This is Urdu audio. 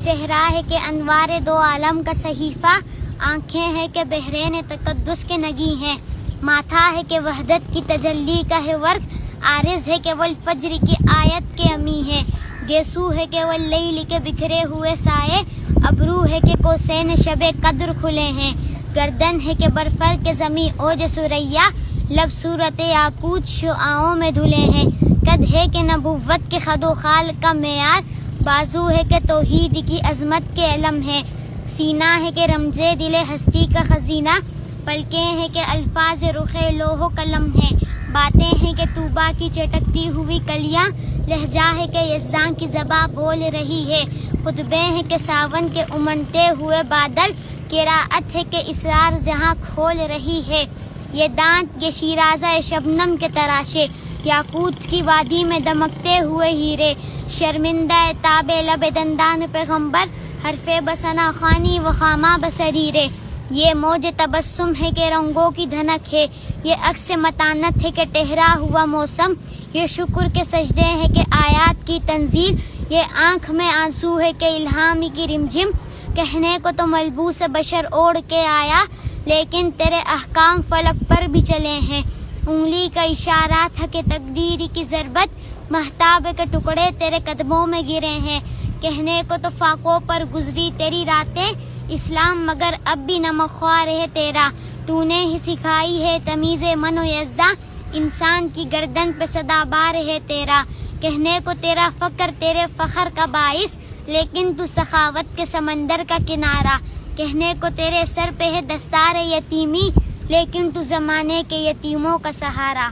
چہرہ ہے کہ انوار دو عالم کا صحیفہ، آنکھیں ہے کہ بحرین تقدس کے نگی ہیں، ماتھا ہے کہ وحدت کی تجلی کا ہے ورق، عارض ہے کہ والفجر کی آیت کے امی ہے، گیسو ہے کہ واللیل کے بکھرے ہوئے سائے، ابرو ہے کہ کوسین شب قدر کھلے ہیں، گردن ہے کہ برفر کے زمیں اوج سریا، لب صورت یاقوت شعاعوں میں دھلے ہیں، قد ہے کہ نبوت کے خد و خال کا معیار، بازو ہے کہ توحید کی عظمت کے علم ہے، سینہ ہے کہ رمز دل ہستی کا خزینہ، پلکیں ہیں کہ الفاظ رخ لوح و قلم ہے، باتیں ہیں کہ طوبا کی چٹکتی ہوئی کلیاں، لہجہ ہے کہ یزداں کی زباں بول رہی ہے، خطبے ہیں کہ ساون کے امنٹے ہوئے بادل، قراءت ہے کہ اسرار جہاں کھول رہی ہے، یہ دانت یہ شیرازہ شبنم کے تراشے، یاقوت کی وادی میں دمکتے ہوئے ہیرے، شرمندہ تاب لب دندان پیغمبر، حرف بسنا خوانی و خامہ بسریرے، یہ موج تبسم ہے کہ رنگوں کی دھنک ہے، یہ عکس متانت ہے کہ ٹہرا ہوا موسم، یہ شکر کے سجدے ہیں کہ آیات کی تنزیل، یہ آنکھ میں آنسو ہے کہ الہام کی رمجم، کہنے کو تو ملبوس بشر اوڑھ کے آیا، لیکن تیرے احکام فلک پر بھی چلے ہیں، انگلی کا اشارہ تھا کہ تقدیر کی ضربت، مہتاب کے ٹکڑے تیرے قدموں میں گرے ہیں، کہنے کو تو فاقوں پر گزری تیری راتیں، اسلام مگر اب بھی نمک خوار ہے تیرا، تو نے ہی سکھائی ہے تمیز من و یزداں، انسان کی گردن پہ صدا بار ہے تیرا، کہنے کو تیرا فقر تیرے فخر کا باعث، لیکن تو سخاوت کے سمندر کا کنارہ، کہنے کو تیرے سر پہ ہے دستار یتیمی، لیکن تو زمانے کے یتیموں کا سہارا۔